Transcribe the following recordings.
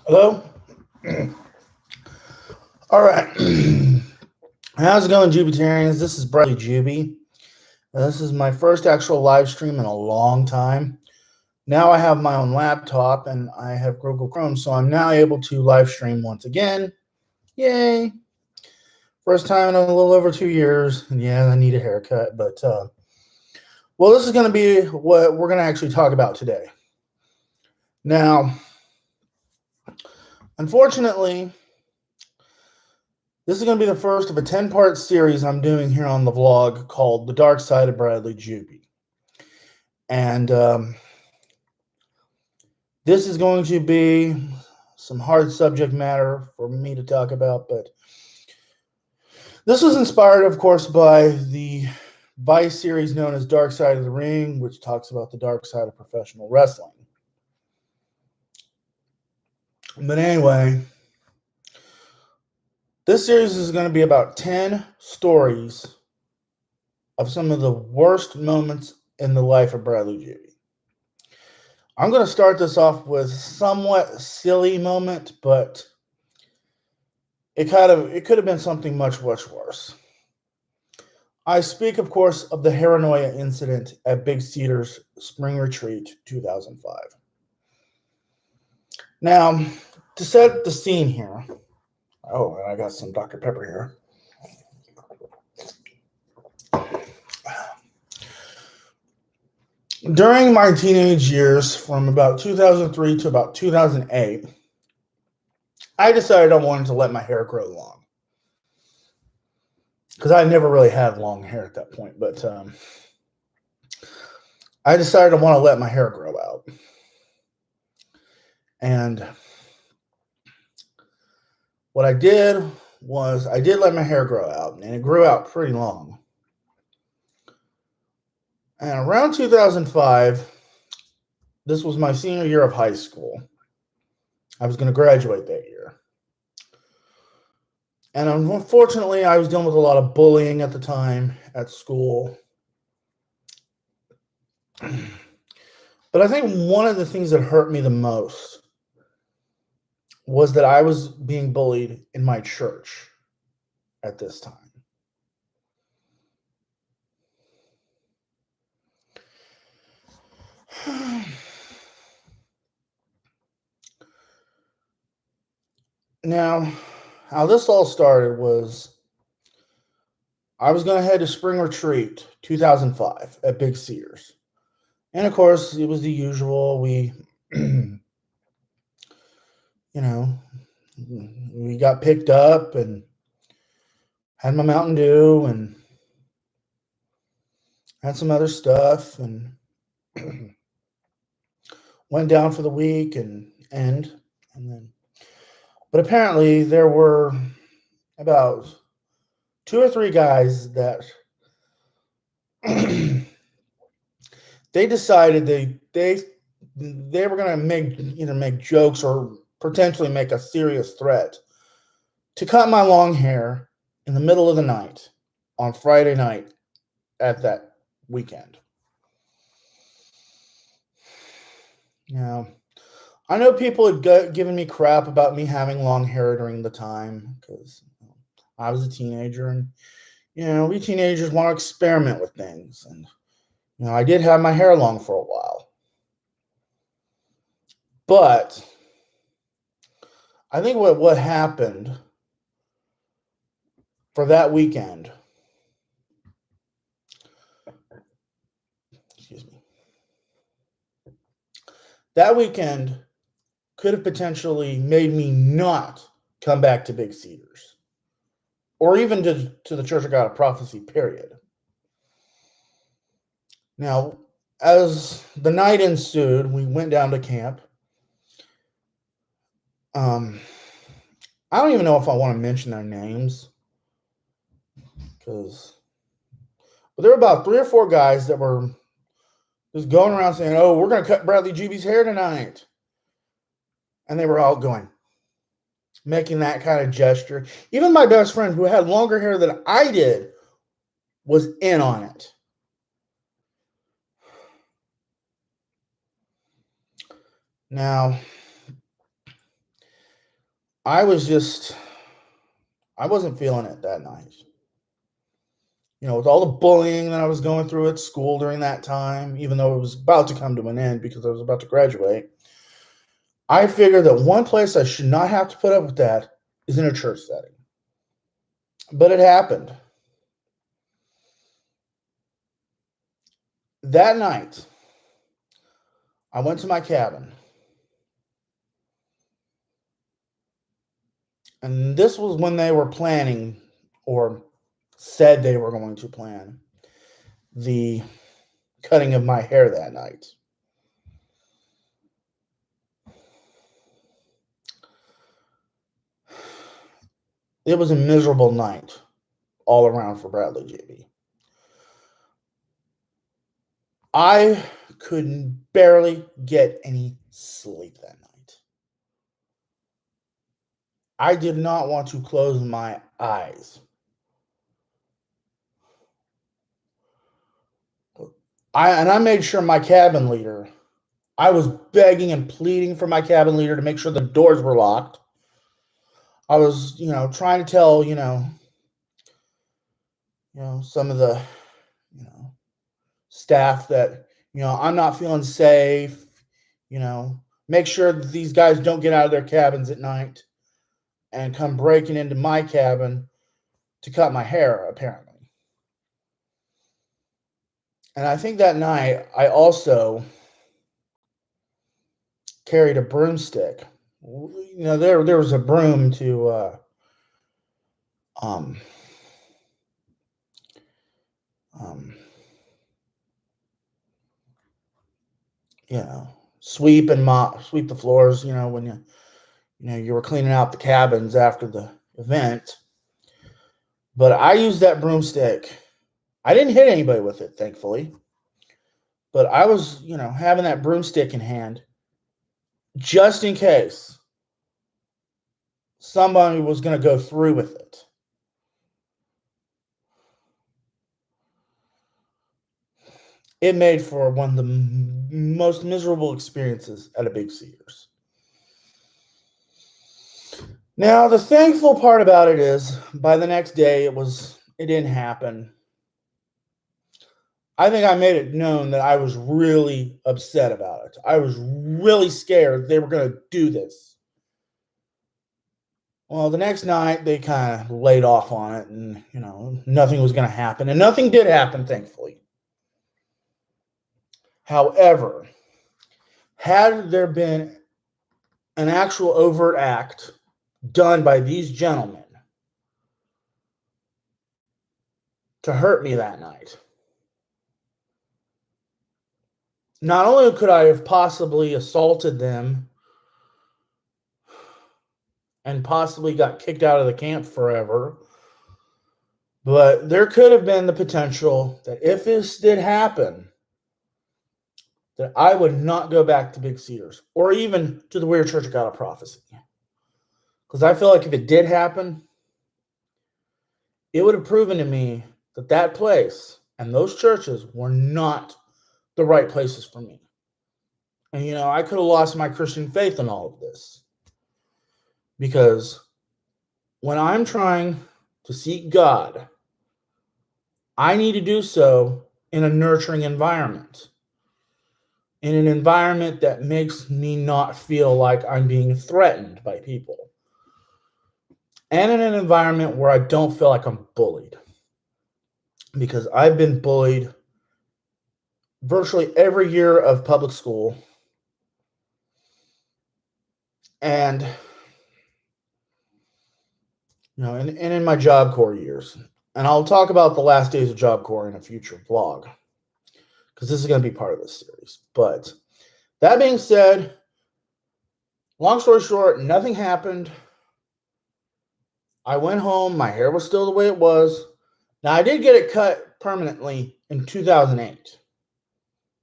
Hello? All right. How's it going, Jubytarians? This is Bradley Juby. This is my first actual live stream in a long time. Now I have my own laptop and I have Google Chrome, so I'm now able to live stream once again. Yay. First time in a little over 2 years. And yeah, I need a haircut, but well, this is going to be what we're going to actually talk about today. Now, unfortunately, this is going to be the first of a 10-part series I'm doing here on the vlog called The Dark Side of Bradley Juby. And this is going to be some hard subject matter for me to talk about, but this was inspired, of course, by the Vice series known as Dark Side of the Ring, which talks about the dark side of professional wrestling. But anyway, this series is going to be about 10 stories of some of the worst moments in the life of Bradley Juby. I'm going to start this off with a somewhat silly moment, but it could have been something much worse. I speak, of course, of the Hair-a-Noia incident at Big Cedars Spring Retreat 2005. Now, to set the scene here, oh, and I got some Dr. Pepper here. During my teenage years, from about 2003 to about 2008, I decided I wanted to let my hair grow long. Because I never really had long hair at that point, but I decided I want to let my hair grow out. And what I did was I did let my hair grow out, and it grew out pretty long. And around 2005, this was my senior year of high school. I was going to graduate that year. And unfortunately, I was dealing with a lot of bullying at the time at school. But I think one of the things that hurt me the most was that I was being bullied in my church at this time. Now, how this all started was I was going to head to Spring Retreat 2005 at Big Cedars. And of course, it was the usual. We, we got picked up and had my Mountain Dew and had some other stuff and went down for the week and then. But apparently there were about 2 or 3 guys that they decided they were going to either make jokes or potentially make a serious threat to cut my long hair in the middle of the night on Friday night at that weekend. Now, I know people had given me crap about me having long hair during the time because I was a teenager and, we teenagers want to experiment with things. And, I did have my hair long for a while. But I think what happened for that weekend, that weekend could have potentially made me not come back to Big Cedars or even to the Church of God of Prophecy, period. Now, as the night ensued, we went down to camp. I don't even know if I want to mention their names, but there were about 3 or 4 guys that were just going around saying, "Oh, we're going to cut Bradley Juby's hair tonight," and they were all making that kind of gesture. Even my best friend, who had longer hair than I did, was in on it. Now, I wasn't feeling it that night. With all the bullying that I was going through at school during that time, even though it was about to come to an end because I was about to graduate, I figured that one place I should not have to put up with that is in a church setting. But it happened. That night, I went to my cabin. And this was when they were planning, or said they were going to plan, the cutting of my hair that night. It was a miserable night all around for Bradley Juby. I could barely get any sleep that night. I did not want to close my eyes. I made sure my cabin leader, I was begging and pleading for my cabin leader to make sure the doors were locked. I was, trying to tell, some of the, staff that, I'm not feeling safe, make sure that these guys don't get out of their cabins at night and come breaking into my cabin to cut my hair, apparently. And I think that night I also carried a broomstick. There was a broom to sweep and sweep the floors, when you were cleaning out the cabins after the event. But I used that broomstick. I didn't hit anybody with it, thankfully. But I was, having that broomstick in hand just in case somebody was going to go through with it. It made for one of the most miserable experiences at a Big Cedars. Now, the thankful part about it is, by the next day, it didn't happen. I think I made it known that I was really upset about it. I was really scared they were going to do this. Well, the next night, they kind of laid off on it, and, nothing was going to happen. And nothing did happen, thankfully. However, had there been an actual overt act done by these gentlemen to hurt me that night, not only could I have possibly assaulted them and possibly got kicked out of the camp forever, but there could have been the potential that if this did happen, that I would not go back to Big Cedars or even to the Weird Church of God of Prophecy. Because I feel like if it did happen, it would have proven to me that that place and those churches were not the right places for me. And, I could have lost my Christian faith in all of this. Because when I'm trying to seek God, I need to do so in a nurturing environment. In an environment that makes me not feel like I'm being threatened by people. And in an environment where I don't feel like I'm bullied. Because I've been bullied virtually every year of public school. And, and in my Job Corps years. And I'll talk about the last days of Job Corps in a future vlog. Because this is going to be part of this series. But that being said, long story short, nothing happened. I went home. My hair was still the way it was. Now, I did get it cut permanently in 2008.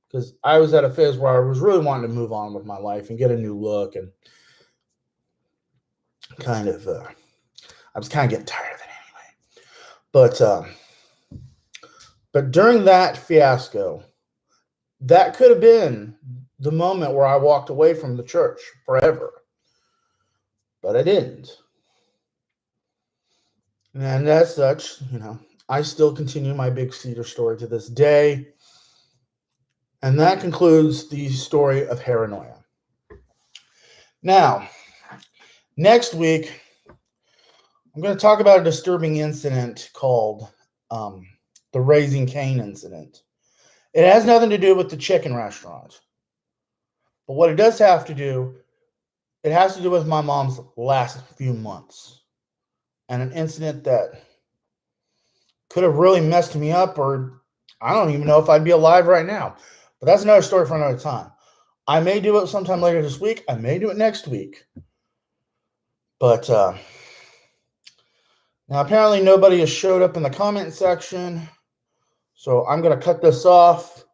Because I was at a phase where I was really wanting to move on with my life and get a new look. And I was kind of getting tired of it anyway. But during that fiasco, that could have been the moment where I walked away from the church forever. But I didn't. And as such, I still continue my Big Cedar story to this day. And that concludes the story of Hair-a-Noia. Now, next week, I'm going to talk about a disturbing incident called the Raising Cain incident. It has nothing to do with the chicken restaurant. But what it does have to do, it has to do with my mom's last few months. And an incident that could have really messed me up, or I don't even know if I'd be alive right now. But that's another story for another time. I may do it sometime later this week. I may do it next week. But now apparently nobody has showed up in the comment section. So I'm going to cut this off.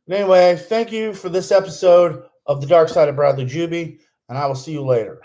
But anyway, thank you for this episode of The Dark Side of Bradley Juby, and I will see you later.